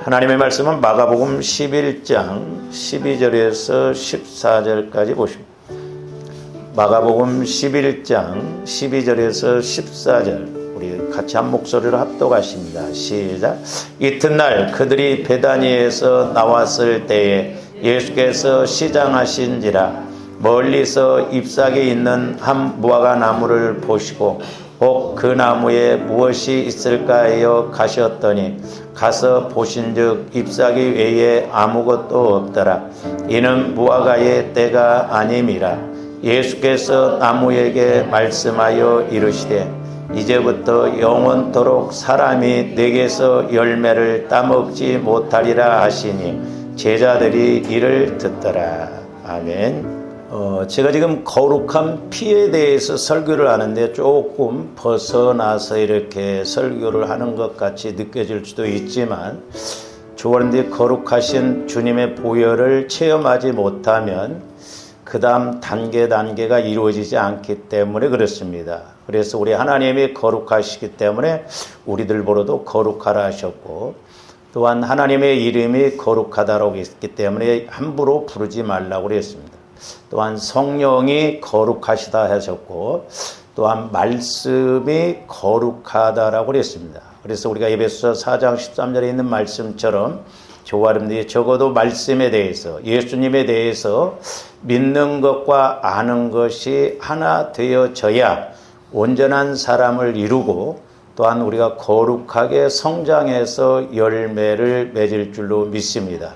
하나님의 말씀은 마가복음 11장 12절에서 14절까지 보십니다. 마가복음 11장 12절에서 14절 우리 같이 한 목소리로 합독하십니다. 시작. 이튿날 그들이 베다니에서 나왔을 때에 예수께서 시장하신지라 멀리서 잎사귀 있는 한 무화과 나무를 보시고 혹 그 나무에 무엇이 있을까 하여 가셨더니 가서 보신즉 잎사귀 외에 아무것도 없더라. 이는 무화과의 때가 아님이라. 예수께서 나무에게 말씀하여 이르시되 이제부터 영원토록 사람이 내게서 열매를 따먹지 못하리라 하시니 제자들이 이를 듣더라. 아멘. 제가 지금 거룩한 피에 대해서 설교를 하는데 조금 벗어나서 이렇게 설교를 하는 것 같이 느껴질 수도 있지만 조원들이 거룩하신 주님의 보혈을 체험하지 못하면 그 다음 단계가 이루어지지 않기 때문에 그렇습니다. 그래서 우리 하나님이 거룩하시기 때문에 우리들 보러도 거룩하라 하셨고 또한 하나님의 이름이 거룩하다라고 했기 때문에 함부로 부르지 말라고 그랬습니다. 또한 성령이 거룩하시다 하셨고 또한 말씀이 거룩하다라고 그랬습니다. 그래서 우리가 에베소서 4장 13절에 있는 말씀처럼 저와 여러분들이 적어도 말씀에 대해서 예수님에 대해서 믿는 것과 아는 것이 하나 되어져야 온전한 사람을 이루고 또한 우리가 거룩하게 성장해서 열매를 맺을 줄로 믿습니다.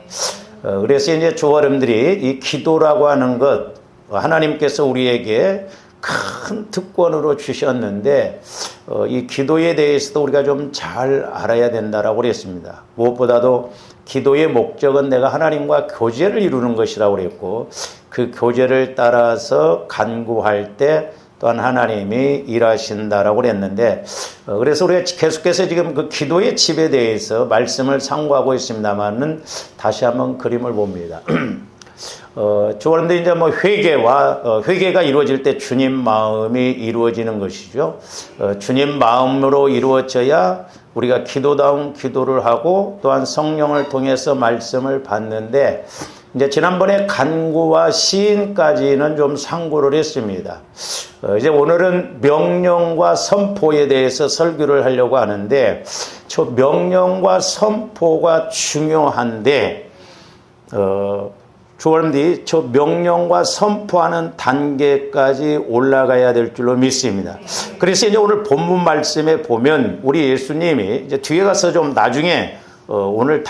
그래서 이제 저와 여러분들이 이 기도라고 하는 것 하나님께서 우리에게 큰 특권으로 주셨는데 이 기도에 대해서도 우리가 좀 잘 알아야 된다라고 그랬습니다. 무엇보다도 기도의 목적은 내가 하나님과 교제를 이루는 것이라고 그랬고 그 교제를 따라서 간구할 때 또한 하나님이 일하신다라고 그랬는데 그래서 우리가 계속해서 지금 그 기도의 집에 대해서 말씀을 상고하고 있습니다만은 다시 한번 그림을 봅니다. 그런데 이제 뭐 회개가 이루어질 때 주님 마음이 이루어지는 것이죠. 주님 마음으로 이루어져야 우리가 기도다운 기도를 하고 또한 성령을 통해서 말씀을 받는데 이제 지난번에 간구와 시인까지는 좀 상고를 했습니다. 이제 오늘은 명령과 선포에 대해서 설교를 하려고 하는데 저 명령과 선포가 중요한데 조원들이 저 명령과 선포하는 단계까지 올라가야 될 줄로 믿습니다. 그래서 이제 오늘 본문 말씀에 보면 우리 예수님이 이제 뒤에 가서 좀 나중에 오늘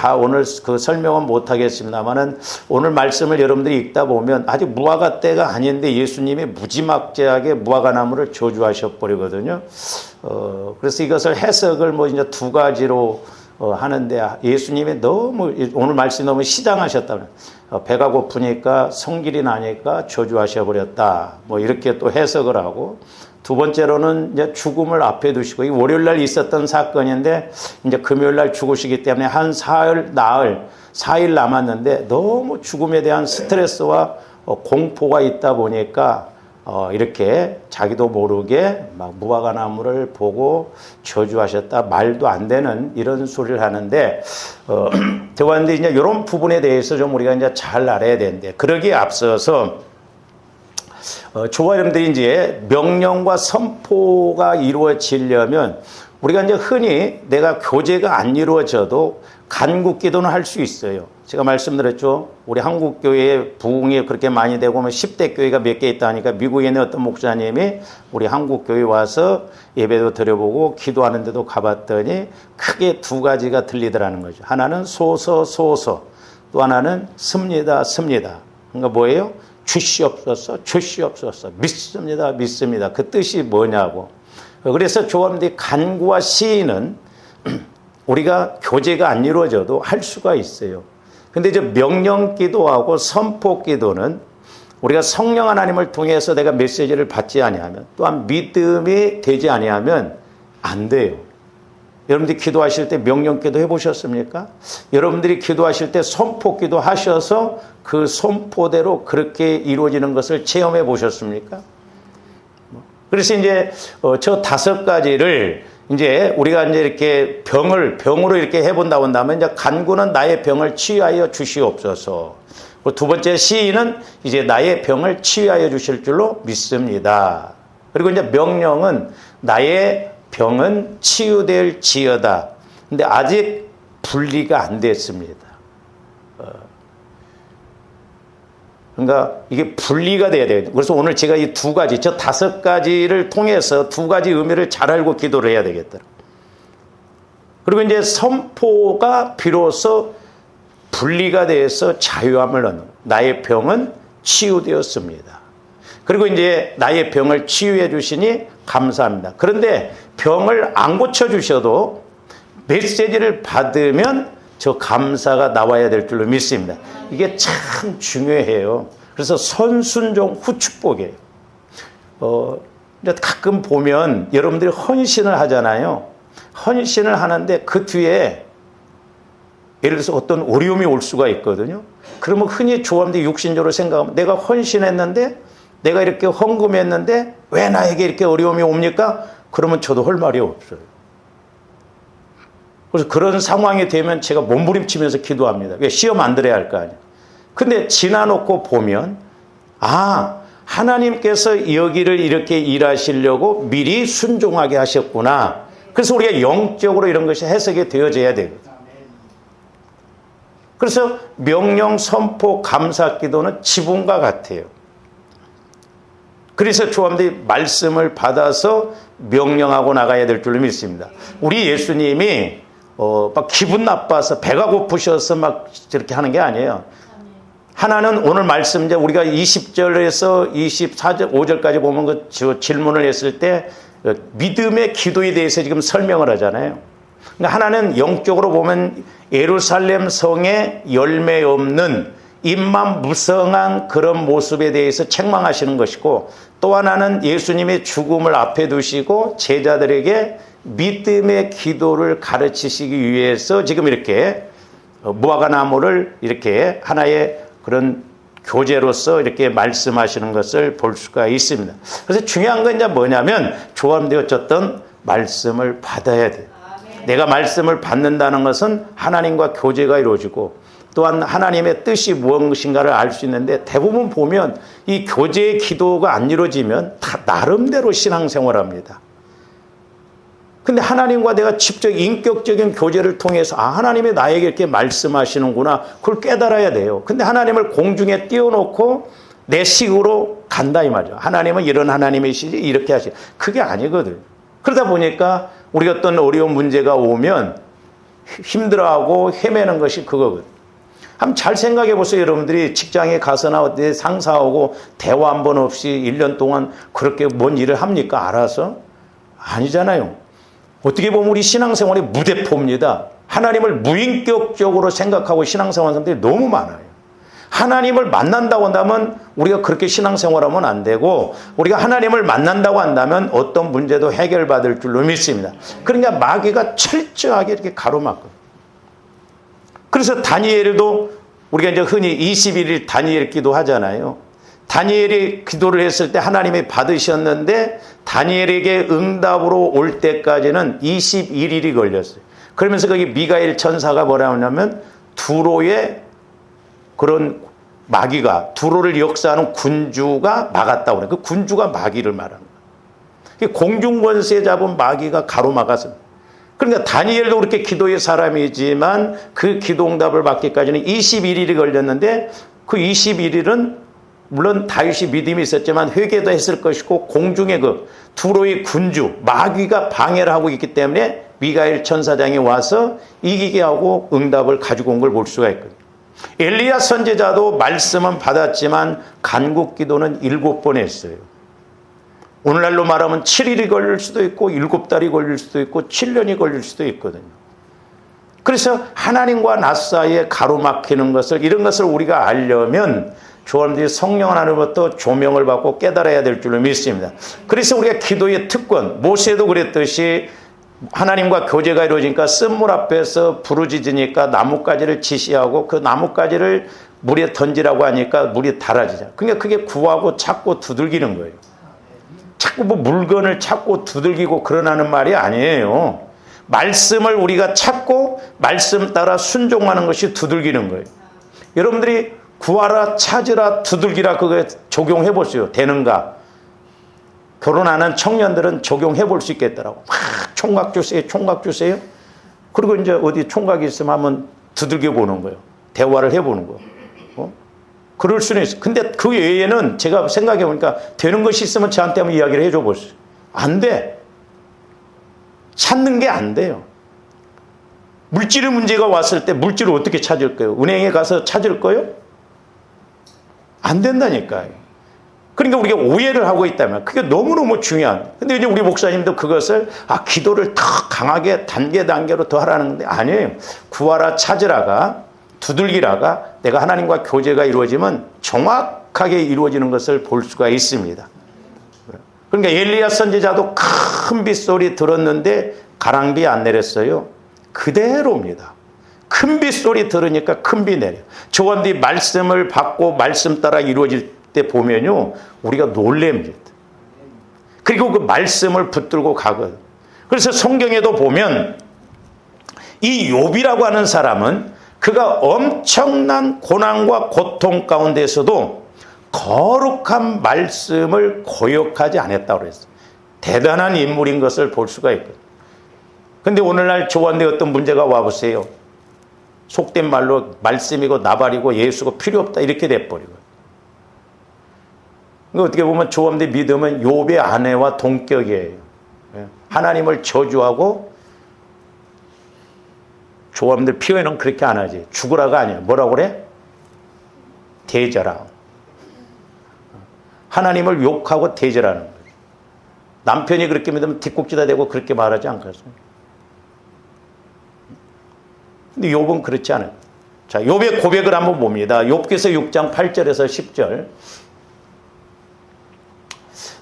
그 설명은 못하겠습니다만은 오늘 말씀을 여러분들이 읽다 보면 아직 무화과 때가 아닌데 예수님이 무지막지하게 무화과 나무를 저주하셔 버리거든요. 그래서 이것을 해석을 뭐 이제 두 가지로 하는데 예수님이 너무 오늘 말씀이 너무 시장하셨다. 배가 고프니까 성질이 나니까 저주하셔 버렸다. 뭐 이렇게 또 해석을 하고 두 번째로는 이제 죽음을 앞에 두시고 이 월요일 날 있었던 사건인데 이제 금요일 날 죽으시기 때문에 한 사흘 남았는데 너무 죽음에 대한 스트레스와 공포가 있다 보니까 이렇게 자기도 모르게 막 무화과 나무를 보고 저주하셨다 말도 안 되는 이런 소리를 하는데 그런데 이제 이런 부분에 대해서 좀 우리가 이제 잘 알아야 되는데 그러기에 앞서서 저와 여러분들이 이제 명령과 선포가 이루어지려면 우리가 이제 흔히 내가 교제가 안 이루어져도 간구 기도는 할 수 있어요. 제가 말씀드렸죠. 우리 한국 교회에 부흥이 그렇게 많이 되고 보면 10대 교회가 몇 개 있다 하니까 미국에 있는 어떤 목사님이 우리 한국 교회 와서 예배도 드려보고 기도하는데도 가봤더니 크게 두 가지가 들리더라는 거죠. 하나는 소서 또 하나는 습니다. 그러니까 뭐예요? 주시옵소서 믿습니다. 그 뜻이 뭐냐고. 그래서 조합원들이 간구와 시인은 우리가 교제가 안 이루어져도 할 수가 있어요. 근데 이제 명령 기도하고 선포 기도는 우리가 성령 하나님을 통해서 내가 메시지를 받지 아니하면 또한 믿음이 되지 아니하면 안 돼요. 여러분들이 기도하실 때 명령 기도 해보셨습니까? 여러분들이 기도하실 때 선포 기도 하셔서 그 선포대로 그렇게 이루어지는 것을 체험해 보셨습니까? 그래서 이제 저 다섯 가지를 이제 우리가 이제 이렇게 병으로 이렇게 해본다고 한다면 이제 간구는 나의 병을 치유하여 주시옵소서. 두 번째 시인은 이제 나의 병을 치유하여 주실 줄로 믿습니다. 그리고 이제 명령은 나의 병은 치유될 지어다. 근데 아직 분리가 안 됐습니다. 그러니까 이게 분리가 돼야 돼요. 그래서 오늘 제가 이 두 가지, 저 5가지를 통해서 두 가지 의미를 잘 알고 기도를 해야 되겠더라. 그리고 이제 선포가 비로소 분리가 돼서 자유함을 얻는, 나의 병은 치유되었습니다. 그리고 이제 나의 병을 치유해 주시니 감사합니다. 그런데 병을 안 고쳐주셔도 메시지를 받으면 저 감사가 나와야 될 줄로 믿습니다. 이게 참 중요해요. 그래서 선순종 후축복이에요. 가끔 보면 여러분들이 헌신을 하잖아요. 헌신을 하는데 그 뒤에 예를 들어서 어떤 어려움이 올 수가 있거든요. 그러면 흔히 조합원들이 육신적으로 생각하면 내가 헌신했는데 내가 이렇게 헌금했는데 왜 나에게 이렇게 어려움이 옵니까? 그러면 저도 할 말이 없어요. 그래서 그런 상황이 되면 제가 몸부림치면서 기도합니다. 왜? 시험 안 들어야 할 거 아니에요. 근데 지나놓고 보면 하나님께서 여기를 이렇게 일하시려고 미리 순종하게 하셨구나. 그래서 우리가 영적으로 이런 것이 해석이 되어져야 되거든요. 그래서 명령, 선포, 감사 기도는 지붕과 같아요. 그래서 조합들이 말씀을 받아서 명령하고 나가야 될 줄로 믿습니다. 우리 예수님이 막 기분 나빠서 배가 고프셔서 막 저렇게 하는 게 아니에요. 하나는 오늘 말씀 이제 우리가 20절에서 24절, 5절까지 보면 그 질문을 했을 때 믿음의 기도에 대해서 지금 설명을 하잖아요. 그러니까 하나는 영적으로 보면 예루살렘 성에 열매 없는 입만 무성한 그런 모습에 대해서 책망하시는 것이고, 또 하나는 예수님의 죽음을 앞에 두시고 제자들에게 믿음의 기도를 가르치시기 위해서 지금 이렇게 무화과나무를 이렇게 하나의 그런 교재로서 이렇게 말씀하시는 것을 볼 수가 있습니다. 그래서 중요한 건 이제 뭐냐면 조합원들이 어쨌든 말씀을 받아야 돼요. 내가 말씀을 받는다는 것은 하나님과 교제가 이루어지고 또한 하나님의 뜻이 무엇인가를 알 수 있는데, 대부분 보면 이 교제의 기도가 안 이루어지면 다 나름대로 신앙생활합니다. 근데 하나님과 내가 직접 인격적인 교제를 통해서 하나님이 나에게 이렇게 말씀하시는구나, 그걸 깨달아야 돼요. 근데 하나님을 공중에 띄워놓고 내 식으로 간다 이 말이죠. 하나님은 이런 하나님이시지 이렇게 하시, 그게 아니거든요. 그러다 보니까 우리가 어떤 어려운 문제가 오면 힘들어하고 헤매는 것이 그거거든요. 한번 잘 생각해 보세요. 여러분들이 직장에 가서나 어디 상사하고 대화 한 번 없이 1년 동안 그렇게 뭔 일을 합니까? 알아서? 아니잖아요. 어떻게 보면 우리 신앙생활이 무대포입니다. 하나님을 무인격적으로 생각하고 신앙생활하는 사람들이 너무 많아요. 하나님을 만난다고 한다면 우리가 그렇게 신앙생활하면 안 되고, 우리가 하나님을 만난다고 한다면 어떤 문제도 해결받을 줄로 믿습니다. 그러니까 마귀가 철저하게 이렇게 가로막거든요. 그래서 다니엘도 우리가 이제 흔히 21일 다니엘 기도 하잖아요. 다니엘이 기도를 했을 때 하나님이 받으셨는데 다니엘에게 응답으로 올 때까지는 21일이 걸렸어요. 그러면서 거기 미가엘 천사가 뭐라 하냐면 두로의 그런 마귀가, 두로를 역사하는 군주가 막았다고 그래요. 그 군주가 마귀를 말하는 거예요. 공중권세 잡은 마귀가 가로막았습니다. 그러니까 다니엘도 그렇게 기도의 사람이지만 그 기도응답을 받기까지는 21일이 걸렸는데, 그 21일은 물론 다윗이 믿음이 있었지만 회개도 했을 것이고, 공중의 그 두로의 군주 마귀가 방해를 하고 있기 때문에 미가엘 천사장이 와서 이기게 하고 응답을 가지고 온 걸 볼 수가 있거든요. 엘리야 선지자도 말씀은 받았지만 간구 기도는 7번 했어요. 오늘날로 말하면 7일이 걸릴 수도 있고 7달이 걸릴 수도 있고 7년이 걸릴 수도 있거든요. 그래서 하나님과 나 사이에 가로막히는 것을, 이런 것을 우리가 알려면 조원들이 성령 하나님부터 조명을 받고 깨달아야 될 줄로 믿습니다. 그래서 우리가 기도의 특권, 모세도 그랬듯이 하나님과 교제가 이루어지니까 쓴물 앞에서 부르짖으니까 나뭇가지를 지시하고 그 나뭇가지를 물에 던지라고 하니까 물이 달아지잖아요. 그러니까 그게 구하고 찾고 두들기는 거예요. 자꾸 뭐 물건을 찾고 두들기고 그러라는 말이 아니에요. 말씀을 우리가 찾고 말씀 따라 순종하는 것이 두들기는 거예요. 여러분들이 구하라, 찾으라, 두들기라 그거 적용해 보세요. 되는가? 결혼하는 청년들은 적용해 볼 수 있겠더라고. 막 총각 주세요, 총각 주세요. 그리고 이제 어디 총각이 있으면 한번 두들겨 보는 거예요. 대화를 해 보는 거예요. 그럴 수는 있어요. 근데 그 외에는 제가 생각해 보니까 되는 것이 있으면 저한테 한번 이야기를 해줘 보세요. 안 돼. 찾는 게 안 돼요. 물질의 문제가 왔을 때 물질을 어떻게 찾을 거예요? 은행에 가서 찾을 거예요? 안 된다니까요. 그러니까 우리가 오해를 하고 있다면 그게 너무너무 중요한. 근데 이제 우리 목사님도 그것을 기도를 더 강하게 단계로 더 하라는 건데 아니에요. 구하라, 찾으라가, 두들기라가 내가 하나님과 교제가 이루어지면 정확하게 이루어지는 것을 볼 수가 있습니다. 그러니까 엘리야 선지자도 큰 빗소리 들었는데 가랑비 안 내렸어요. 그대로입니다. 큰 빗소리 들으니까 큰 비 내려. 조언디 말씀을 받고 말씀 따라 이루어질 때 보면요, 우리가 놀랍니다. 그리고 그 말씀을 붙들고 가거든. 그래서 성경에도 보면 이 욥이라고 하는 사람은 그가 엄청난 고난과 고통 가운데서도 거룩한 말씀을 거역하지 않았다고 그랬어요. 대단한 인물인 것을 볼 수가 있거든요. 근데 오늘날 조한데 어떤 문제가 와보세요. 속된 말로 말씀이고 나발이고 예수가 필요 없다 이렇게 돼버리고. 그러니까 어떻게 보면 조한대 믿음은 욥의 아내와 동격이에요. 하나님을 저주하고 조함들 표현은 그렇게 안 하지. 죽으라가 아니야. 뭐라고 그래? 대절하고. 하나님을 욕하고 대절하는 거예요. 남편이 그렇게 믿으면 뒷꼭지다 대고 그렇게 말하지 않겠습니까? 근데 욥은 그렇지 않아요. 자, 욥의 고백을 한번 봅니다. 욥기서 6장 8절에서 10절.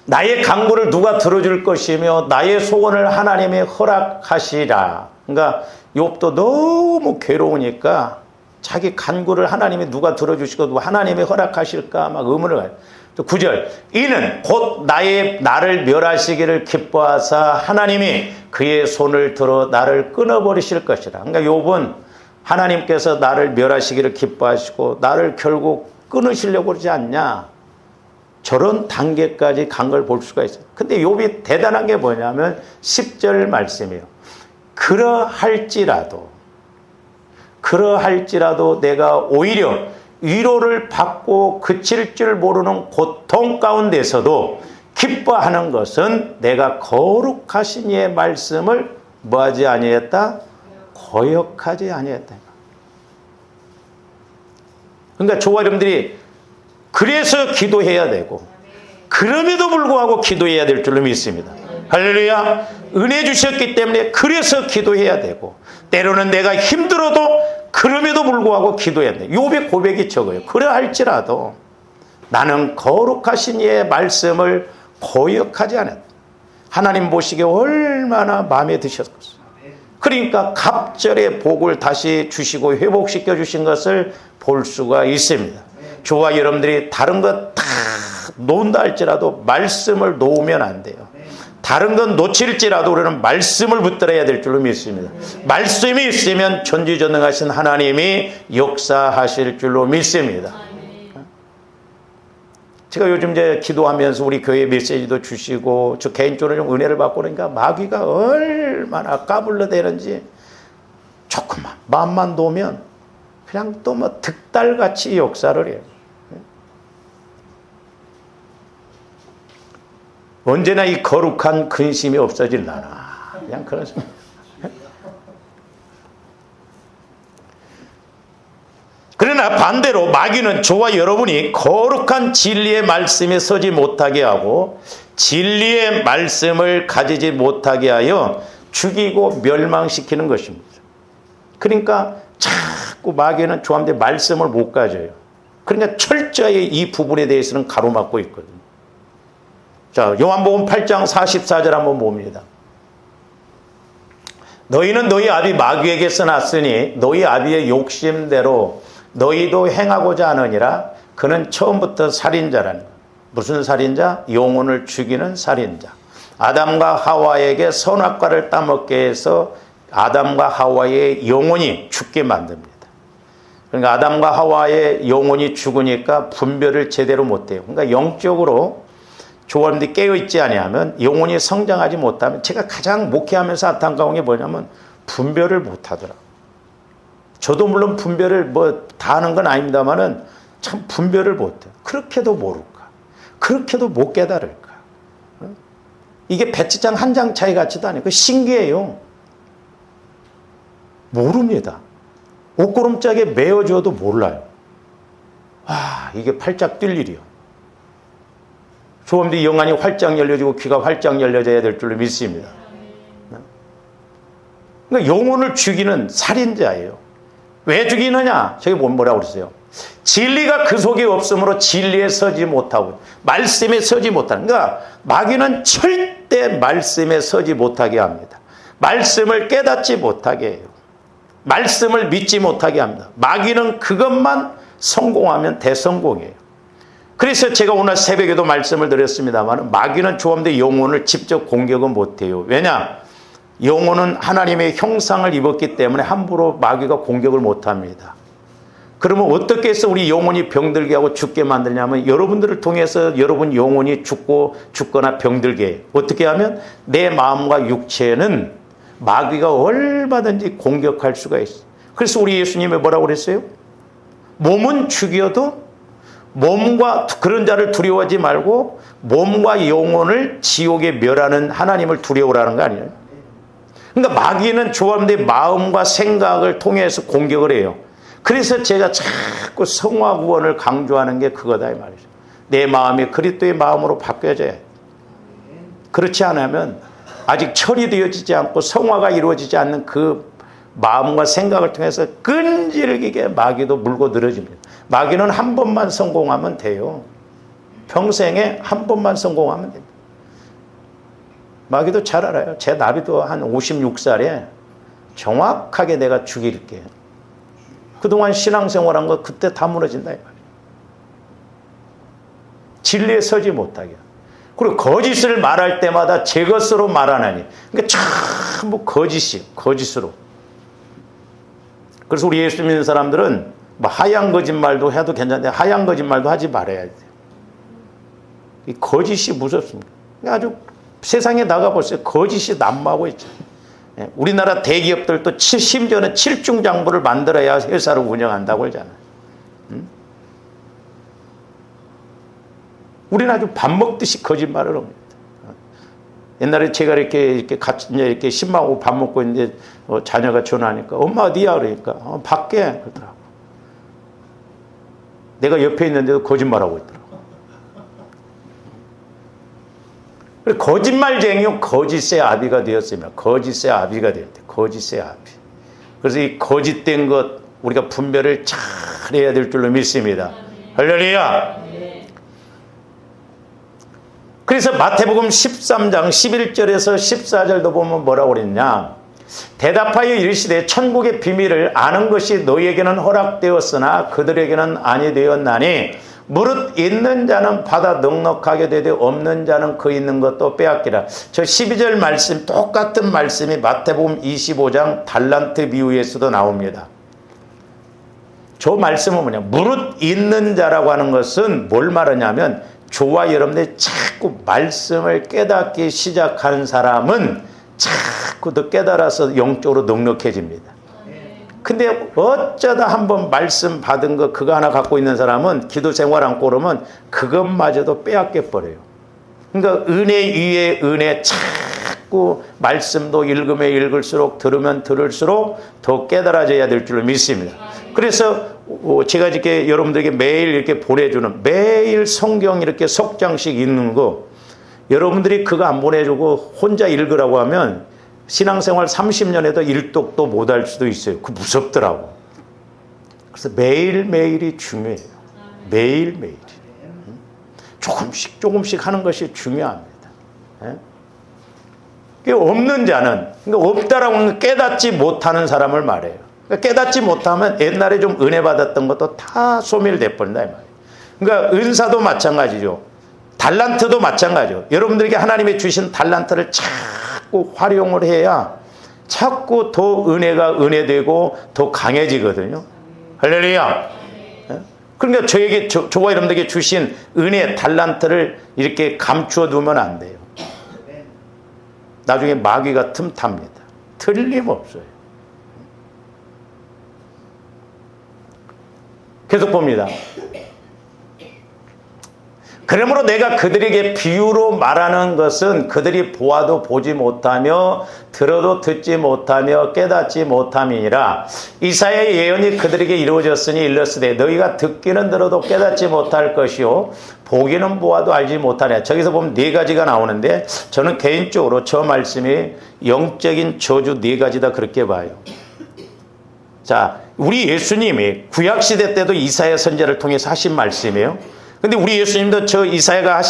나의 간구를 누가 들어줄 것이며 나의 소원을 하나님이 허락하시라. 그러니까 욥도 너무 괴로우니까 자기 간구를 하나님이 누가 들어주시고 누가 하나님이 허락하실까 막 의문을 가요. 또 9절. 이는 곧 나를 멸하시기를 기뻐하사 하나님이 그의 손을 들어 나를 끊어버리실 것이라. 그러니까 욥은 하나님께서 나를 멸하시기를 기뻐하시고 나를 결국 끊으시려고 그러지 않냐. 저런 단계까지 간 걸 볼 수가 있어요. 근데 욥이 대단한 게 뭐냐면 10절 말씀이에요. 그러할지라도 내가 오히려 위로를 받고 그칠 줄 모르는 고통 가운데서도 기뻐하는 것은 내가 거룩하신 이의 말씀을 뭐하지 아니했다? 거역하지 아니했다. 그러니까 저와 여러분들이 그래서 기도해야 되고 그럼에도 불구하고 기도해야 될 줄로 믿습니다. 할렐루야. 은혜 주셨기 때문에 그래서 기도해야 되고 때로는 내가 힘들어도 그럼에도 불구하고 기도해야 돼. 욥의 고백이 적어요. 그러할지라도 나는 거룩하신 이의 말씀을 거역하지 않았다. 하나님 보시기에 얼마나 마음에 드셨겠어요. 그러니까 갑절의 복을 다시 주시고 회복시켜 주신 것을 볼 수가 있습니다. 저와 여러분들이 다른 것 다 놓은다 할지라도 말씀을 놓으면 안 돼요. 다른 건 놓칠지라도 우리는 말씀을 붙들어야 될 줄로 믿습니다. 말씀이 있으면 전지전능하신 하나님이 역사하실 줄로 믿습니다. 제가 요즘 이제 기도하면서 우리 교회 메시지도 주시고 저 개인적으로 좀 은혜를 받고 그러니까 마귀가 얼마나 까불러대는지 조금만 마음만 놓으면 그냥 또 뭐 득달같이 역사를 해요. 언제나 이 거룩한 근심이 없어질라나 그냥 그렇습니다. 그러나 반대로 마귀는 저와 여러분이 거룩한 진리의 말씀에 서지 못하게 하고 진리의 말씀을 가지지 못하게 하여 죽이고 멸망시키는 것입니다. 그러니까 자꾸 마귀는 저한테 말씀을 못 가져요. 그러니까 철저히 이 부분에 대해서는 가로막고 있거든요. 자, 요한복음 8장 44절 한번 봅니다. 너희는 너희 아비 마귀에게서 났으니 너희 아비의 욕심대로 너희도 행하고자 하느니라. 그는 처음부터 살인자라는 거예요. 무슨 살인자? 영혼을 죽이는 살인자. 아담과 하와에게 선악과를 따먹게 해서 아담과 하와의 영혼이 죽게 만듭니다. 그러니까 아담과 하와의 영혼이 죽으니까 분별을 제대로 못해요. 그러니까 영적으로 조언들이 깨어있지 아니하면, 영혼이 성장하지 못하면, 제가 가장 목회하면서 안타까운 게 뭐냐면 분별을 못하더라. 저도 물론 분별을 다 하는 건 아닙니다만은 참 분별을 못해요. 그렇게도 모를까? 그렇게도 못 깨달을까? 이게 배치장 한 장 차이 같지도 않아요. 신기해요. 모릅니다. 옷고름짝에 메어줘도 몰라요. 이게 팔짝 뛸 일이요. 조금도 영안이 활짝 열려지고 귀가 활짝 열려져야 될 줄로 믿습니다. 그러니까 영혼을 죽이는 살인자예요. 왜 죽이느냐? 저기 뭐라고 그랬어요? 진리가 그 속에 없으므로 진리에 서지 못하고, 말씀에 서지 못하는. 그러니까 마귀는 절대 말씀에 서지 못하게 합니다. 말씀을 깨닫지 못하게 해요. 말씀을 믿지 못하게 합니다. 마귀는 그것만 성공하면 대성공이에요. 그래서 제가 오늘 새벽에도 말씀을 드렸습니다만, 마귀는 조금도 영혼을 직접 공격은 못해요. 왜냐? 영혼은 하나님의 형상을 입었기 때문에 함부로 마귀가 공격을 못합니다. 그러면 어떻게 해서 우리 영혼이 병들게 하고 죽게 만들냐면, 여러분들을 통해서 여러분 영혼이 죽거나 병들게 해요. 어떻게 하면 내 마음과 육체는 마귀가 얼마든지 공격할 수가 있어요. 그래서 우리 예수님이 뭐라고 그랬어요? 몸은 죽여도 몸과, 그런 자를 두려워하지 말고 몸과 영혼을 지옥에 멸하는 하나님을 두려워라는 거 아니에요? 그러니까 마귀는 조합대 마음과 생각을 통해서 공격을 해요. 그래서 제가 자꾸 성화 구원을 강조하는 게 그거다 이 말이죠. 내 마음이 그리스도의 마음으로 바뀌어져야 해요. 그렇지 않으면 아직 처리되어지지 않고 성화가 이루어지지 않는 그 마음과 생각을 통해서 끈질기게 마귀도 물고 늘어집니다. 마귀는 한 번만 성공하면 돼요. 평생에 한 번만 성공하면 됩니다. 마귀도 잘 알아요. 제 나비도 한 56살에 정확하게 내가 죽일게. 그동안 신앙생활한 거 그때 다 무너진다 이 말이에요. 진리에 서지 못하게. 그리고 거짓을 말할 때마다 제 것으로 말하나니. 그러니까 전부 거짓으로. 그래서 우리 예수 믿는 사람들은 하얀 거짓말도 해도 괜찮은데 하얀 거짓말도 하지 말아야 돼요. 이 거짓이 무섭습니다. 아주 세상에 나가보세요. 거짓이 난무하고 있죠. 우리나라 대기업들도 심지어는 7중장부를 만들어야 회사를 운영한다고 하잖아요. 우리는 아주 밥 먹듯이 거짓말을 합니다. 옛날에 제가 이렇게 같이 이렇게 신방하고 밥 먹고 있는데 자녀가 전화하니까 엄마 어디야? 그러니까 밖에 그러더라고. 내가 옆에 있는데도 거짓말하고 있더라고. 거짓말쟁이요, 거짓의 아비가 되었으면 거짓의 아비가 되었대. 거짓의 아비. 그래서 이 거짓된 것 우리가 분별을 잘 해야 될 줄로 믿습니다. 할렐루야. 그래서 마태복음 13장 11절에서 14절도 보면 뭐라고 그랬냐. 대답하여 이르시되 천국의 비밀을 아는 것이 너희에게는 허락되었으나 그들에게는 아니 되었나니 무릇 있는 자는 받아 넉넉하게 되되 없는 자는 그 있는 것도 빼앗기라. 저 12절 말씀, 똑같은 말씀이 마태복음 25장 달란트 비유에서도 나옵니다. 저 말씀은 뭐냐, 무릇 있는 자라고 하는 것은 뭘 말하냐면, 저와 여러분들이 자꾸 말씀을 깨닫기 시작하는 사람은 자꾸 더 깨달아서 영적으로 넉넉해집니다. 근데 어쩌다 한번 말씀 받은 거 그거 하나 갖고 있는 사람은 기도 생활 않고 그러면 그것마저도 빼앗겨 버려요. 그러니까 은혜 위에 은혜, 자꾸 말씀도 읽으면 읽을수록 들으면 들을수록 더 깨달아져야 될 줄로 믿습니다. 그래서 제가 이렇게 여러분들에게 매일 이렇게 보내주는, 매일 성경 이렇게 석장씩 읽는 거, 여러분들이 그거 안 보내주고 혼자 읽으라고 하면 신앙생활 30년에도 일독도 못할 수도 있어요. 그 무섭더라고. 그래서 매일매일이 중요해요. 매일매일이. 조금씩 하는 것이 중요합니다. 없는 자는, 그러니까 없다라고 하는 건 깨닫지 못하는 사람을 말해요. 그러니까 깨닫지 못하면 옛날에 좀 은혜 받았던 것도 다 소멸돼 버린다 이 말이에요. 그러니까 은사도 마찬가지죠. 달란트도 마찬가지요. 여러분들에게 하나님이 주신 달란트를 자꾸 활용을 해야 자꾸 더 은혜가 은혜되고 더 강해지거든요. 할렐루야. 그러니까 저와 여러분들에게 주신 은혜 달란트를 이렇게 감추어 두면 안 돼요. 나중에 마귀가 틈탑니다. 틀림없어요. 계속 봅니다. 그러므로 내가 그들에게 비유로 말하는 것은 그들이 보아도 보지 못하며 들어도 듣지 못하며 깨닫지 못함이니라. 이사야의 예언이 그들에게 이루어졌으니 일렀으되 너희가 듣기는 들어도 깨닫지 못할 것이요 보기는 보아도 알지 못하냐. 저기서 보면 네 가지가 나오는데 저는 개인적으로 저 말씀이 영적인 저주 네 가지다 그렇게 봐요. 자, 우리 예수님이 구약시대 때도 이사야 선지자를 통해서 하신 말씀이에요. 근데 우리 예수님도 저 이사야가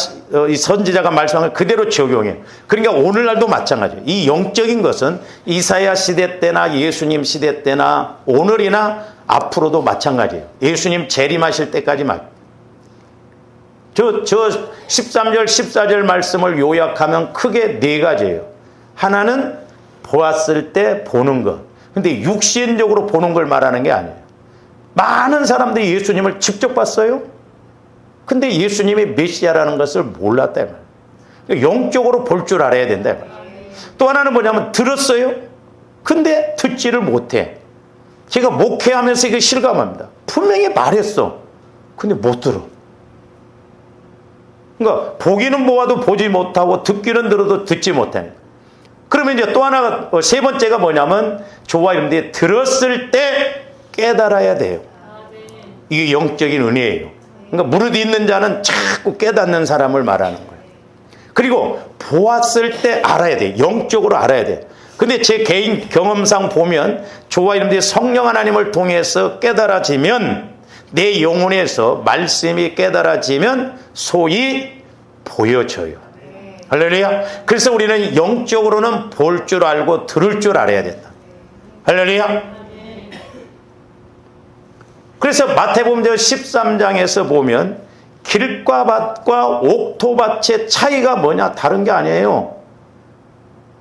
이 선지자가 말씀한 걸 그대로 적용해요. 그러니까 오늘날도 마찬가지예요. 이 영적인 것은 이사야 시대 때나 예수님 시대 때나 오늘이나 앞으로도 마찬가지예요. 예수님 재림하실 때까지 저 13절 14절 말씀을 요약하면 크게 네 가지예요. 하나는 보았을 때 보는 것. 근데 육신적으로 보는 걸 말하는 게 아니에요. 많은 사람들이 예수님을 직접 봤어요. 근데 예수님이 메시아라는 것을 몰랐다. 영적으로 볼 줄 알아야 된다. 또 하나는 뭐냐면 들었어요. 근데 듣지를 못해. 제가 목회하면서 이거 실감합니다. 분명히 말했어. 근데 못 들어. 그러니까 보기는 보아도 보지 못하고 듣기는 들어도 듣지 못해. 그러면 이제 또 하나가 세 번째가 뭐냐면 저와 여러분들이 들었을 때 깨달아야 돼요. 이게 영적인 은혜예요. 그러니까 무릇 있는 자는 자꾸 깨닫는 사람을 말하는 거예요. 그리고 보았을 때 알아야 돼. 영적으로 알아야 돼. 근데 제 개인 경험상 보면 저와 여러분들이 성령 하나님을 통해서 깨달아지면 내 영혼에서 말씀이 깨달아지면 소위 보여져요. 할렐루야. 그래서 우리는 영적으로는 볼 줄 알고 들을 줄 알아야 된다. 할렐루야. 그래서 마태복음 13장에서 보면 길과 밭과 옥토밭의 차이가 뭐냐? 다른 게 아니에요.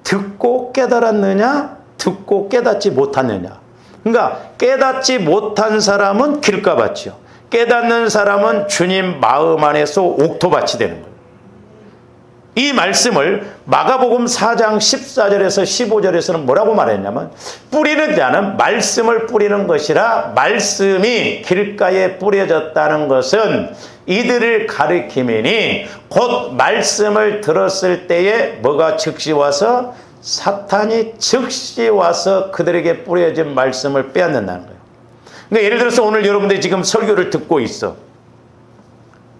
듣고 깨달았느냐? 듣고 깨닫지 못하느냐? 그러니까 깨닫지 못한 사람은 길과 밭이요. 깨닫는 사람은 주님 마음 안에서 옥토밭이 되는 거예요. 이 말씀을 마가복음 4장 14절에서 15절에서는 뭐라고 말했냐면 뿌리는 자는 말씀을 뿌리는 것이라 말씀이 길가에 뿌려졌다는 것은 이들을 가리킴이니 곧 말씀을 들었을 때에 뭐가 즉시 와서 사탄이 즉시 와서 그들에게 뿌려진 말씀을 빼앗는다는 거예요. 그러니까 예를 들어서 오늘 여러분들이 지금 설교를 듣고 있어.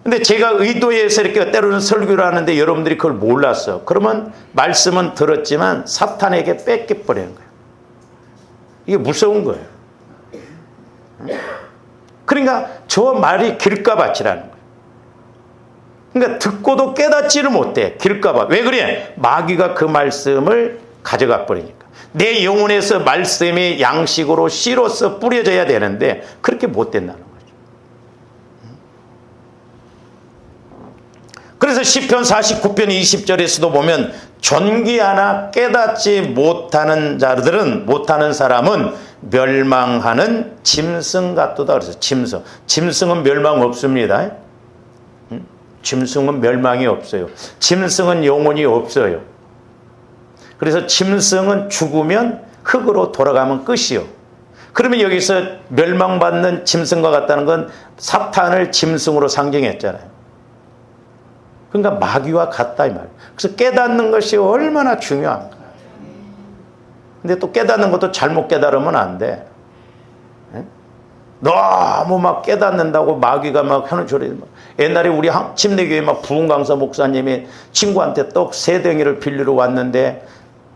근데 제가 의도해서 이렇게 때로는 설교를 하는데 여러분들이 그걸 몰랐어. 그러면 말씀은 들었지만 사탄에게 뺏겨버리는 거예요. 이게 무서운 거예요. 그러니까 저 말이 길가밭이라는 거예요. 그러니까 듣고도 깨닫지를 못해. 길가밭. 왜 그래? 마귀가 그 말씀을 가져가 버리니까. 내 영혼에서 말씀이 양식으로 씨로서 뿌려져야 되는데 그렇게 못 된다는 거예요. 그래서 시편 49편 20절에서도 보면 존귀 하나 깨닫지 못하는 자들은 못하는 사람은 멸망하는 짐승 같도다. 그래서 짐승은 멸망 없습니다. 짐승은 멸망이 없어요. 짐승은 영혼이 없어요. 그래서 짐승은 죽으면 흙으로 돌아가면 끝이요. 그러면 여기서 멸망받는 짐승과 같다는 건 사탄을 짐승으로 상징했잖아요. 그러니까 마귀와 같다 이 말이에요. 그래서 깨닫는 것이 얼마나 중요한가. 근데 또 깨닫는 것도 잘못 깨달으면 안 돼. 너무 막 깨닫는다고 마귀가 막 하는 소리. 옛날에 우리 침례교회 막 부흥강사 목사님이 친구한테 떡 3덩이를 빌리러 왔는데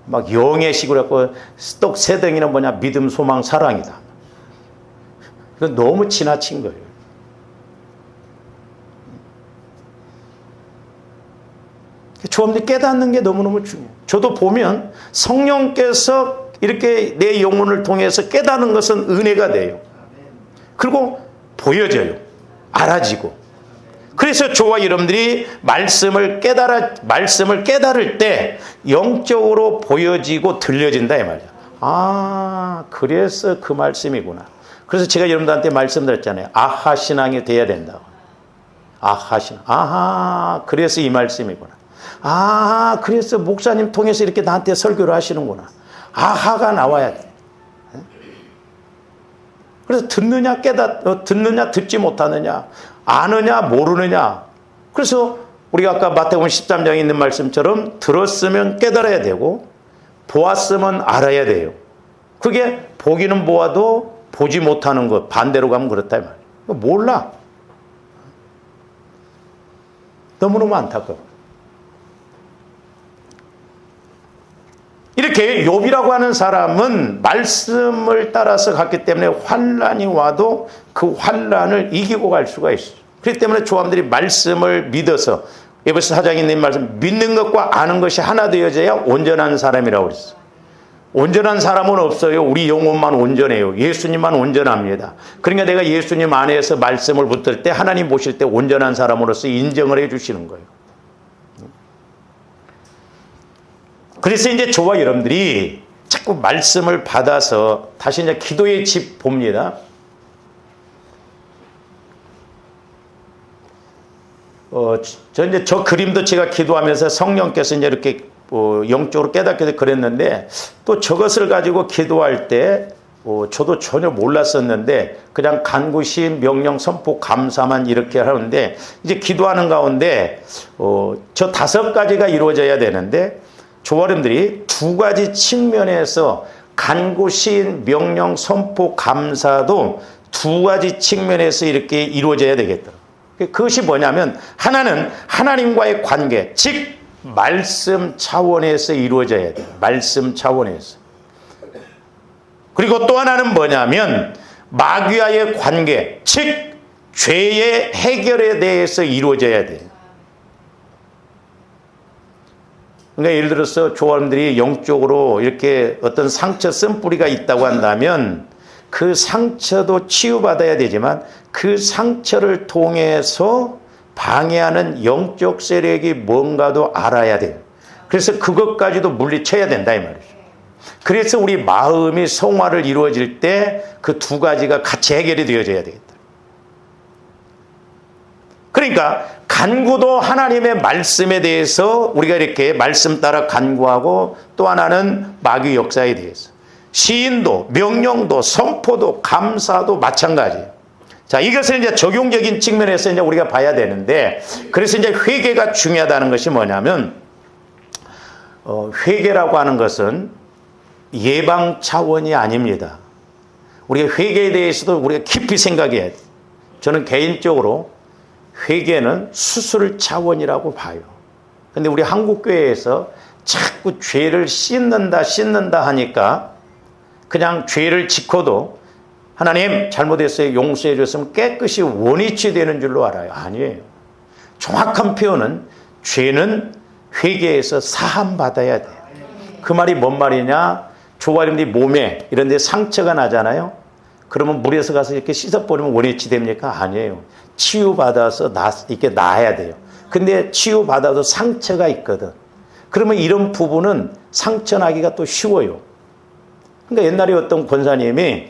막 영예식으로 했고 떡 3덩이는 뭐냐? 믿음, 소망, 사랑이다. 그건 너무 지나친 거예요. 주님이 깨닫는 게 너무너무 중요해요. 저도 보면 성령께서 이렇게 내 영혼을 통해서 깨닫는 것은 은혜가 돼요. 그리고 보여져요. 알아지고. 그래서 저와 여러분들이 말씀을 깨달을 때 영적으로 보여지고 들려진다 이 말이야. 아, 그래서 그 말씀이구나. 그래서 제가 여러분들한테 말씀드렸잖아요. 아하 신앙이 돼야 된다고. 아하 신앙. 아하, 그래서 이 말씀이구나. 아, 그래서 목사님 통해서 이렇게 나한테 설교를 하시는구나. 아하가 나와야 돼. 그래서 듣느냐 듣지 못하느냐, 아느냐 모르느냐. 그래서 우리가 아까 마태복음 13장에 있는 말씀처럼 들었으면 깨달아야 되고 보았으면 알아야 돼요. 그게 보기는 보아도 보지 못하는 것, 반대로 가면 그렇다 이 말이에요. 몰라. 너무너무 안타까워. 이렇게 욥이라고 하는 사람은 말씀을 따라서 갔기 때문에 환난이 와도 그 환난을 이기고 갈 수가 있어요. 그렇기 때문에 조함들이 말씀을 믿어서 에베소 4장에 있는 말씀, 믿는 것과 아는 것이 하나 되어져야 온전한 사람이라고 그랬어요. 온전한 사람은 없어요. 우리 영혼만 온전해요. 예수님만 온전합니다. 그러니까 내가 예수님 안에서 말씀을 붙들 때 하나님 보실 때 온전한 사람으로서 인정을 해 주시는 거예요. 그래서 이제 저와 여러분들이 자꾸 말씀을 받아서 다시 이제 기도의 집 봅니다. 저 그림도 제가 기도하면서 성령께서 이제 이렇게 영적으로 깨닫게 그랬는데 또 저것을 가지고 기도할 때 저도 전혀 몰랐었는데 그냥 간구시 명령 선포 감사만 이렇게 하는데 이제 기도하는 가운데 저 5가지가 이루어져야 되는데 조화름들이 2가지 측면에서 간구, 시인, 명령, 선포, 감사도 2가지 측면에서 이렇게 이루어져야 되겠다. 그것이 뭐냐면 하나는 하나님과의 관계, 즉 말씀 차원에서 이루어져야 돼요. 말씀 차원에서. 그리고 또 하나는 뭐냐면 마귀와의 관계, 즉 죄의 해결에 대해서 이루어져야 돼요. 그러니까 예를 들어서 조화원들이 영적으로 이렇게 어떤 상처 쓴뿌리가 있다고 한다면 그 상처도 치유받아야 되지만 그 상처를 통해서 방해하는 영적 세력이 뭔가도 알아야 돼요. 그래서 그것까지도 물리쳐야 된다 이 말이죠. 그래서 우리 마음이 성화를 이루어질 때 그 2가지가 같이 해결이 되어져야 되겠다. 그러니까 간구도 하나님의 말씀에 대해서 우리가 이렇게 말씀 따라 간구하고 또 하나는 마귀 역사에 대해서 시인도 명령도 선포도 감사도 마찬가지예요. 자, 이것을 이제 적용적인 측면에서 이제 우리가 봐야 되는데 그래서 이제 회개가 중요하다는 것이 뭐냐면 회개라고 하는 것은 예방 차원이 아닙니다. 우리가 회개에 대해서도 우리가 깊이 생각해야 돼요. 저는 개인적으로 회개는 수술 차원이라고 봐요. 근데 우리 한국교회에서 자꾸 죄를 씻는다 하니까 그냥 죄를 짓고도 하나님 잘못했어요 용서해 줬으면 깨끗이 원위치 되는 줄로 알아요. 아니에요. 정확한 표현은 죄는 회개에서 사함받아야 돼요. 그 말이 뭔 말이냐? 조화림들이 몸에 이런 데 상처가 나잖아요. 그러면 물에서 가서 이렇게 씻어버리면 원위치 됩니까? 아니에요. 치유받아서 이렇게 나아야 돼요. 근데 치유받아도 상처가 있거든. 그러면 이런 부분은 상처 나기가 또 쉬워요. 그러니까 옛날에 어떤 권사님이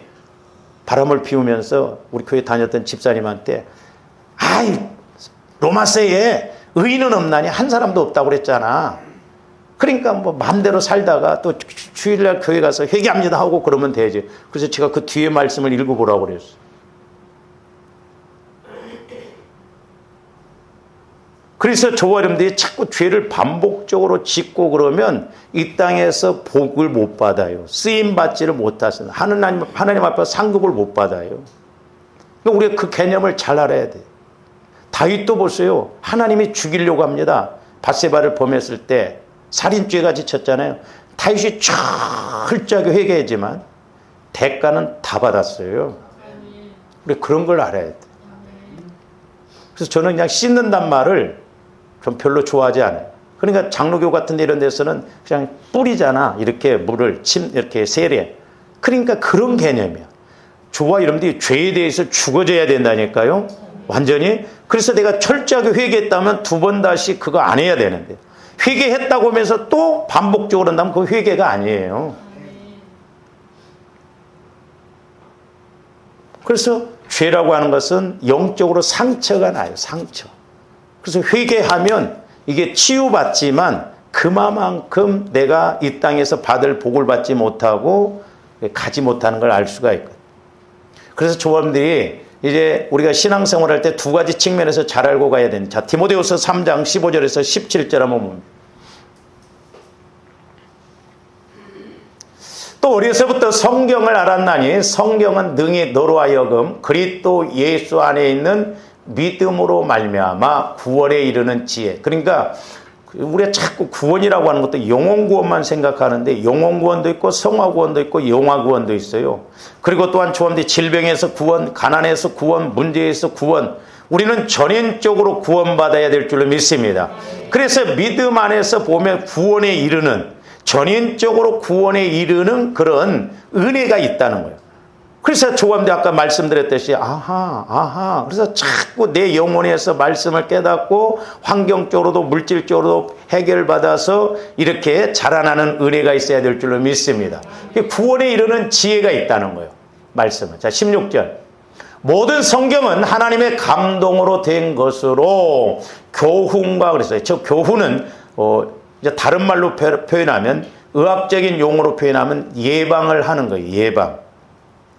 바람을 피우면서 우리 교회 다녔던 집사님한테 아이 로마서에 의인은 없나니 한 사람도 없다고 그랬잖아. 그러니까 뭐 마음대로 살다가 또 주일날 교회 가서 회개합니다 하고 그러면 되지. 그래서 제가 그 뒤에 말씀을 읽어보라고 그랬어요. 그래서 저와 여러분들이 자꾸 죄를 반복적으로 짓고 그러면 이 땅에서 복을 못 받아요. 쓰임받지를 못하시는 하나님 앞에 상급을 못 받아요. 그러니까 우리가 그 개념을 잘 알아야 돼요. 다윗도 보세요. 하나님이 죽이려고 합니다. 밧세바를 범했을 때 살인죄가 지쳤잖아요. 다윗이 철저하게 회개했지만 대가는 다 받았어요. 우리 그런 걸 알아야 돼요. 그래서 저는 그냥 씻는단 말을 좀 별로 좋아하지 않아요. 그러니까 장로교 같은 데 이런 데서는 그냥 뿌리잖아. 이렇게 물을 이렇게 세례. 그러니까 그런 개념이야. 저와 여러분들이 죄에 대해서 죽어져야 된다니까요. 완전히. 그래서 내가 철저하게 회개했다면 두 번 다시 그거 안 해야 되는데, 회개했다고 하면서 또 반복적으로 한다면 그거 회개가 아니에요. 그래서 죄라고 하는 것은 영적으로 상처가 나요. 상처. 그래서 회개하면 이게 치유받지만 그만큼 내가 이 땅에서 받을 복을 받지 못하고 가지 못하는 걸 알 수가 있거든요. 그래서 조원들이 이제 우리가 신앙생활할 때 두 가지 측면에서 잘 알고 가야 되는, 자, 디모데후서 3장 15절에서 17절 한번 봅니다. 또 어려서부터 성경을 알았나니 성경은 능히 너로 하여금 그리스도 예수 안에 있는 믿음으로 말미암아 구원에 이르는 지혜. 그러니까 우리가 자꾸 구원이라고 하는 것도 영혼 구원만 생각하는데 영혼 구원도 있고 성화 구원도 있고 영화 구원도 있어요. 그리고 또한 조원들이 질병에서 구원, 가난에서 구원, 문제에서 구원, 우리는 전인적으로 구원받아야 될 줄로 믿습니다. 그래서 믿음 안에서 보면 구원에 이르는, 전인적으로 구원에 이르는 그런 은혜가 있다는 거예요. 그래서 조감대 아까 말씀드렸듯이 그래서 자꾸 내 영혼에서 말씀을 깨닫고 환경적으로도 물질적으로도 해결받아서 이렇게 자라나는 은혜가 있어야 될 줄로 믿습니다. 구원에 이르는 지혜가 있다는 거예요. 말씀은. 자, 16절. 모든 성경은 하나님의 감동으로 된 것으로 교훈과 그랬어요. 저 교훈은 이제 다른 말로 표현하면, 의학적인 용어로 표현하면 예방을 하는 거예요.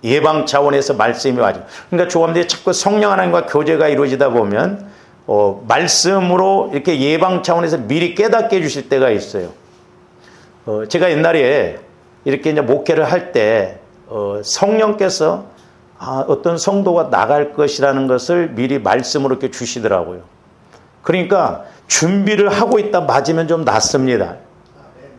예방 차원에서 말씀이 와죠. 그러니까 조감들이 자꾸 성령 하나님과 교제가 이루어지다 보면 말씀으로 이렇게 예방 차원에서 미리 깨닫게 해주실 때가 있어요. 제가 옛날에 이렇게 이제 목회를 할 때 성령께서 어떤 성도가 나갈 것이라는 것을 미리 말씀으로 이렇게 주시더라고요. 그러니까 준비를 하고 있다 맞으면 좀 낫습니다.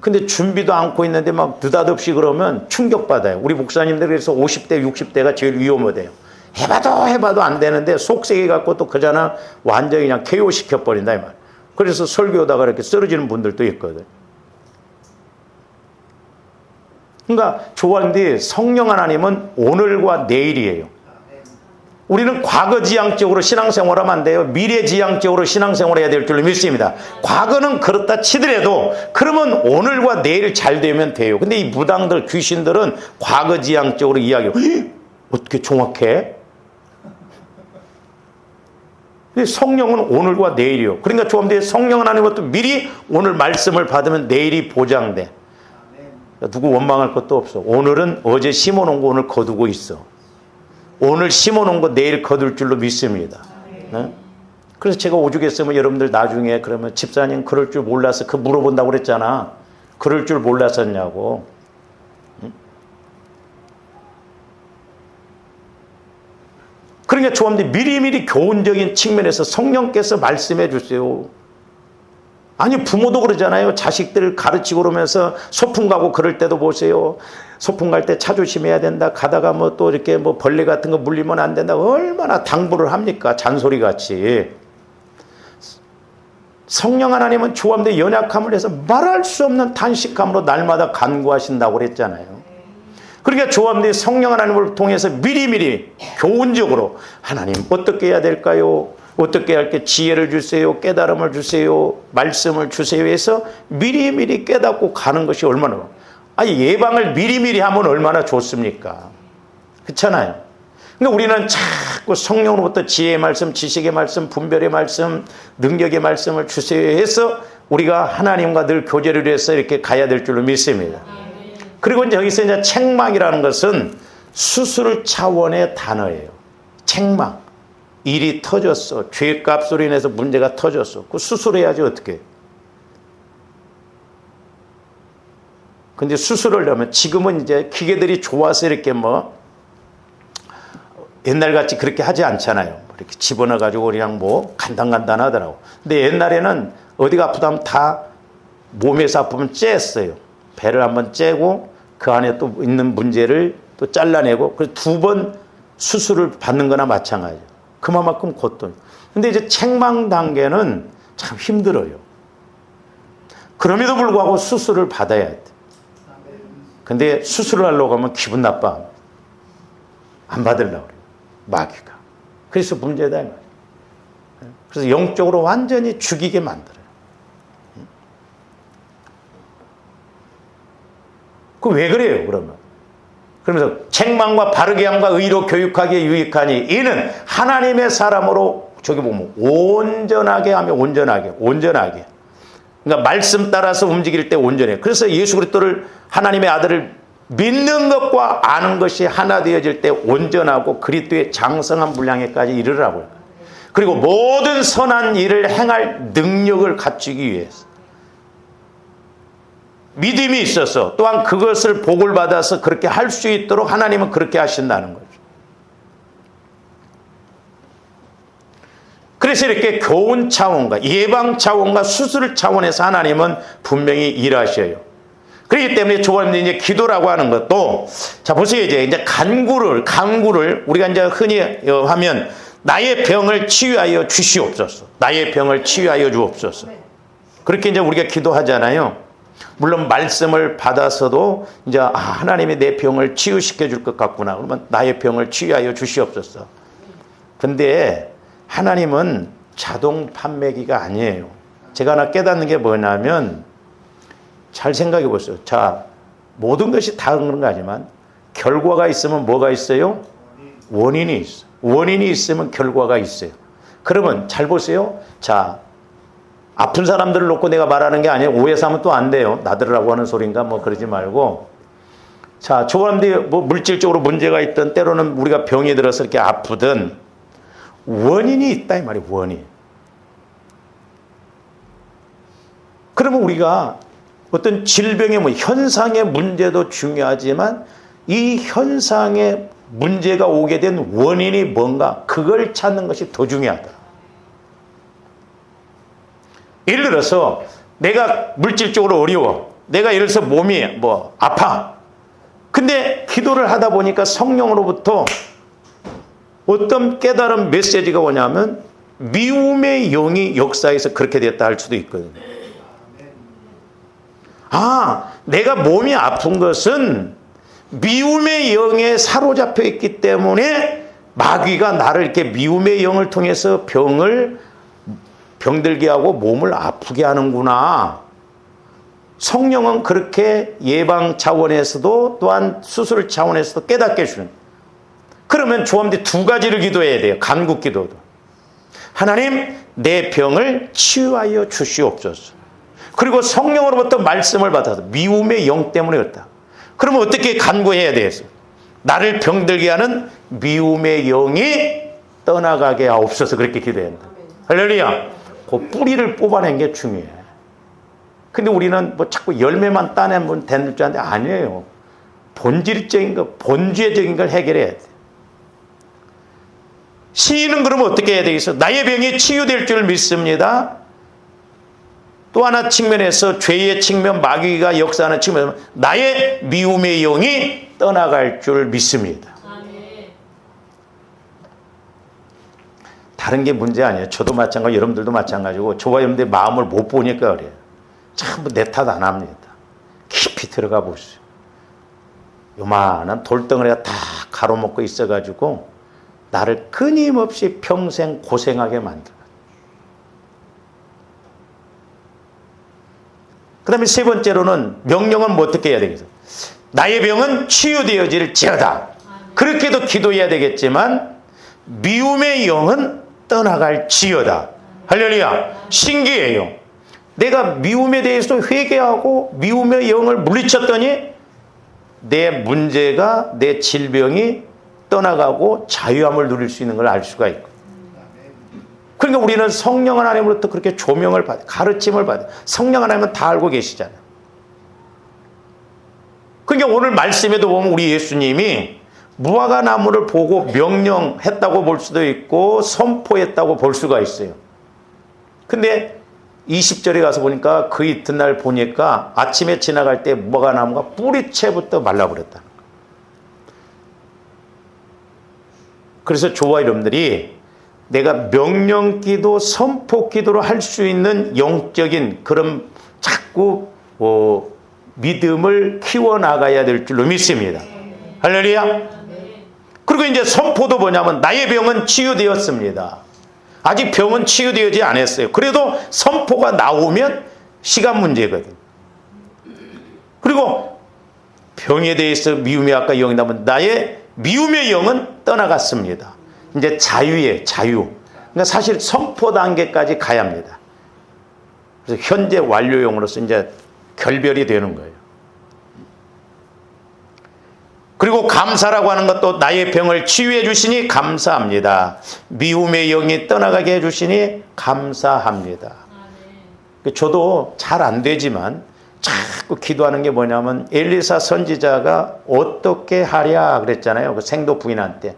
근데 준비도 않고 있는데 막 느닷없이 그러면 충격받아요. 우리 목사님들 그래서 50대, 60대가 제일 위험하대요. 해봐도 안 되는데 속세게 갖고 또 그자나 완전히 그냥 KO 시켜버린다 이 말. 그래서 설교하다가 이렇게 쓰러지는 분들도 있거든. 그러니까 조원디 성령 하나님은 오늘과 내일이에요. 우리는 과거지향적으로 신앙생활하면 안 돼요. 미래지향적으로 신앙생활해야 될 줄로 믿습니다. 과거는 그렇다 치더라도 그러면 오늘과 내일 잘 되면 돼요. 근데 이 무당들, 귀신들은 과거지향적으로 이야기해요. 어떻게 정확해? 성령은 오늘과 내일이요. 그러니까 조금더 성령 하나님은 또 미리 오늘 말씀을 받으면 내일이 보장돼. 누구 원망할 것도 없어. 오늘은 어제 심어놓은 거 오늘 거두고 있어. 오늘 심어놓은 거 내일 거둘 줄로 믿습니다. 네? 그래서 제가 오죽했으면 여러분들 나중에 그러면 집사님 그럴 줄 몰라서 그 물어본다고 그랬잖아. 그럴 줄 몰랐었냐고. 응? 그러니까 조합들 미리미리 교훈적인 측면에서 성령께서 말씀해 주세요. 아니 부모도 그러잖아요. 자식들 가르치고 그러면서 소풍 가고 그럴 때도 보세요. 소풍 갈 때 차 조심해야 된다. 가다가 뭐 또 이렇게 뭐 벌레 같은 거 물리면 안 된다. 얼마나 당부를 합니까? 잔소리 같이. 성령 하나님은 조함대 연약함을 해서 말할 수 없는 탄식함으로 날마다 간구하신다고 그랬잖아요. 그러니까 조함대 성령 하나님을 통해서 미리미리 교훈적으로 하나님 어떻게 해야 될까요? 어떻게 할게 지혜를 주세요. 깨달음을 주세요. 말씀을 주세요 해서 미리미리 깨닫고 가는 것이 얼마나, 예방을 미리미리 하면 얼마나 좋습니까? 그렇잖아요. 그러니까 우리는 자꾸 성령으로부터 지혜의 말씀, 지식의 말씀, 분별의 말씀, 능력의 말씀을 주세요 해서 우리가 하나님과 늘 교제를 해서 이렇게 가야 될 줄로 믿습니다. 그리고 이제 여기서 이제 책망이라는 것은 수술 차원의 단어예요. 책망. 일이 터졌어. 죄값으로 인해서 문제가 터졌어. 그 수술해야지 어떻게. 근데 수술을 하면 지금은 이제 기계들이 좋아서 이렇게 뭐 옛날같이 그렇게 하지 않잖아요. 이렇게 집어넣어가지고 그냥 뭐 간단하더라고. 근데 옛날에는 어디가 아프다면 다 몸에서 아프면 쬐었어요. 배를 한번 째고 그 안에 또 있는 문제를 또 잘라내고 그래서 2번 수술을 받는 거나 마찬가지예요. 그만큼 고통. 근데 이제 책망 단계는 참 힘들어요. 그럼에도 불구하고 수술을 받아야 돼. 근데 수술을 하려고 하면 기분 나빠. 안 받으려고 그래요. 마귀가. 그래서 문제다. 그래서 영적으로 완전히 죽이게 만들어요. 그 왜 그래요, 그러면? 그러면서 책망과 바르게 함과 의로 교육하기에 유익하니 이는 하나님의 사람으로 저기 보면 온전하게 하며 온전하게. 그러니까 말씀 따라서 움직일 때 온전해요. 그래서 예수 그리스도를 하나님의 아들을 믿는 것과 아는 것이 하나 되어질 때 온전하고 그리스도의 장성한 분량에까지 이르라고요. 그리고 모든 선한 일을 행할 능력을 갖추기 위해서 믿음이 있어서 또한 그것을 복을 받아서 그렇게 할 수 있도록 하나님은 그렇게 하신다는 거죠. 그래서 이렇게 교훈 차원과 예방 차원과 수술 차원에서 하나님은 분명히 일하셔요. 그렇기 때문에 조원님 이제 기도라고 하는 것도 자 보세요. 이제 간구를 우리가 이제 흔히 하면 나의 병을 치유하여 주시옵소서. 나의 병을 치유하여 주옵소서. 그렇게 이제 우리가 기도하잖아요. 물론 말씀을 받아서도 이제 하나님이 내 병을 치유시켜 줄 것 같구나. 그러면 나의 병을 치유하여 주시옵소서. 근데 하나님은 자동 판매기가 아니에요. 제가 하나 깨닫는 게 뭐냐면 잘 생각해 보세요. 자, 모든 것이 다 그런 거 아니지만 결과가 있으면 뭐가 있어요? 원인이 있어. 원인이 있으면 결과가 있어요. 그러면 잘 보세요. 자, 아픈 사람들을 놓고 내가 말하는 게 아니에요. 오해 사면 또 안 돼요. 나들으라고 하는 소린가 뭐 그러지 말고. 자, 저 사람들이 뭐 물질적으로 문제가 있든 때로는 우리가 병이 들어서 이렇게 아프든 원인이 있다 이 말이에요. 원인. 그러면 우리가 어떤 질병의 현상의 문제도 중요하지만 이 현상의 문제가 오게 된 원인이 뭔가 그걸 찾는 것이 더 중요하다. 예를 들어서 내가 물질적으로 어려워. 내가 예를 들어서 몸이 아파. 근데 기도를 하다 보니까 성령으로부터 어떤 깨달은 메시지가 오냐면 미움의 영이 역사에서 그렇게 됐다 할 수도 있거든요. 내가 몸이 아픈 것은 미움의 영에 사로잡혀 있기 때문에 마귀가 나를 이렇게 미움의 영을 통해서 병들게 하고 몸을 아프게 하는구나. 성령은 그렇게 예방 차원에서도 또한 수술 차원에서도 깨닫게 해주는. 그러면 조합대 두 가지를 기도해야 돼요. 간구 기도도. 하나님 내 병을 치유하여 주시옵소서. 그리고 성령으로부터 말씀을 받아서 미움의 영 때문에 그렇다. 그러면 어떻게 간구해야 되겠어요? 나를 병들게 하는 미움의 영이 떠나가게 하옵소서. 그렇게 기도해야 한다. 할렐루야. 그 뿌리를 뽑아낸 게 중요해. 근데 우리는 자꾸 열매만 따내면 되는 줄 아는데 아니에요. 본질적인 거, 본질적인 걸 해결해야 돼. 시인은 그러면 어떻게 해야 되겠어? 나의 병이 치유될 줄 믿습니다. 또 하나 측면에서 죄의 측면, 마귀가 역사하는 측면, 나의 미움의 영이 떠나갈 줄 믿습니다. 다른 게 문제 아니에요. 저도 마찬가지고 여러분들도 마찬가지고 저와 여러분들의 마음을 못 보니까 그래요. 참 내 탓 안 합니다. 깊이 들어가 보세요. 요만한 돌덩어리가 다 가로먹고 있어가지고 나를 끊임없이 평생 고생하게 만들어요. 그 다음에 세 번째로는 명령은 뭐 어떻게 해야 되겠어요? 나의 병은 치유되어질지어다. 그렇게도 기도해야 되겠지만 미움의 영은 떠나갈지어다. 할렐루야. 신기해요. 내가 미움에 대해서 회개하고 미움의 영을 물리쳤더니 내 문제가, 내 질병이 떠나가고 자유함을 누릴 수 있는 걸 알 수가 있고. 그러니까 우리는 성령 하나님으로부터 그렇게 조명을 받아, 가르침을 받아. 성령 하나님은 다 알고 계시잖아요. 그러니까 오늘 말씀에도 보면 우리 예수님이 무화과 나무를 보고 명령했다고 볼 수도 있고 선포했다고 볼 수가 있어요. 근데 20절에 가서 보니까 그 이튿날 보니까 아침에 지나갈 때 무화과 나무가 뿌리채부터 말라버렸다. 그래서 저와 여러분들이 내가 명령기도 선포기도로 할 수 있는 영적인 그런 자꾸 믿음을 키워나가야 될 줄로 믿습니다. 할렐루야. 그리고 이제 선포도 뭐냐면 나의 병은 치유되었습니다. 아직 병은 치유되지 않았어요. 그래도 선포가 나오면 시간 문제거든. 그리고 병에 대해서 미움의 아까 영이 나면 나의 미움의 영은 떠나갔습니다. 이제 자유의 자유. 그러니까 사실 선포 단계까지 가야 합니다. 그래서 현재 완료형으로서 이제 결별이 되는 거예요. 그리고 감사라고 하는 것도 나의 병을 치유해 주시니 감사합니다. 미움의 영이 떠나가게 해 주시니 감사합니다. 저도 잘 안 되지만 자꾸 기도하는 게 뭐냐면 엘리사 선지자가 어떻게 하랴 그랬잖아요. 그 생도 부인한테.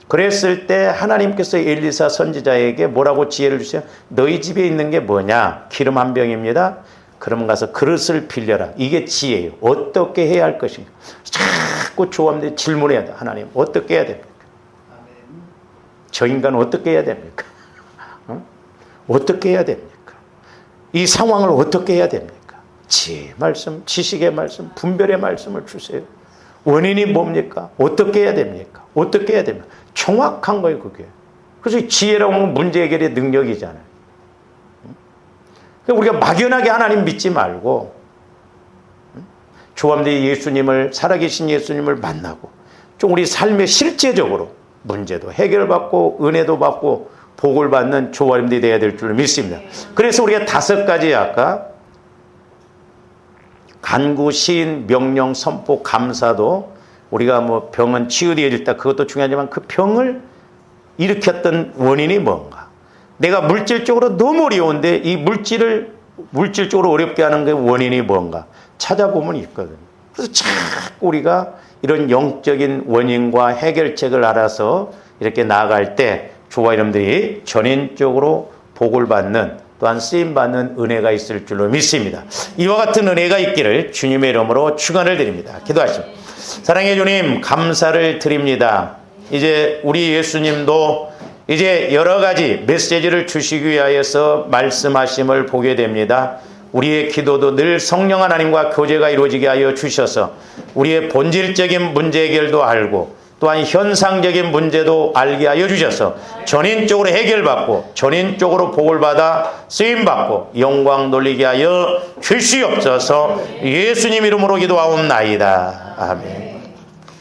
그랬을 때 하나님께서 엘리사 선지자에게 뭐라고 지혜를 주세요? 너희 집에 있는 게 뭐냐? 기름 한 병입니다. 그럼 가서 그릇을 빌려라. 이게 지혜예요. 어떻게 해야 할 것인가? 자꾸 조합들이 질문해야 돼. 하나님 어떻게 해야 됩니까? 저 인간은 어떻게 해야 됩니까? 어떻게 해야 됩니까? 이 상황을 어떻게 해야 됩니까? 지혜의 말씀, 지식의 말씀, 분별의 말씀을 주세요. 원인이 뭡니까? 어떻게 해야 됩니까? 어떻게 해야 됩니까? 정확한 거예요, 그게. 그래서 지혜라고 하는 건 문제 해결의 능력이잖아요. 우리가 막연하게 하나님 믿지 말고 조함들이 예수님을, 살아계신 예수님을 만나고 좀 우리 삶에 실제적으로 문제도 해결받고 은혜도 받고 복을 받는 조함들이 되어야 될 줄 믿습니다. 그래서 우리가 5가지 아까 간구, 시인, 명령, 선포, 감사도 우리가 뭐 병은 치유되어졌다 그것도 중요하지만 그 병을 일으켰던 원인이 뭔가? 내가 물질적으로 너무 어려운데 이 물질적으로 어렵게 하는 그 원인이 뭔가? 찾아보면 있거든요. 그래서 자꾸 우리가 이런 영적인 원인과 해결책을 알아서 이렇게 나아갈 때 조화 이름들이 전인적으로 복을 받는 또한 쓰임받는 은혜가 있을 줄로 믿습니다. 이와 같은 은혜가 있기를 주님의 이름으로 축원을 드립니다. 기도하십시오. 사랑의 주님 감사를 드립니다. 이제 우리 예수님도 이제 여러 가지 메시지를 주시기 위하여서 말씀하심을 보게 됩니다. 우리의 기도도 늘 성령 하나님과 교제가 이루어지게 하여 주셔서 우리의 본질적인 문제 해결도 알고 또한 현상적인 문제도 알게 하여 주셔서 전인적으로 해결받고 전인적으로 복을 받아 쓰임받고 영광 돌리게 하여 주시옵소서. 예수님 이름으로 기도하옵나이다. 아멘.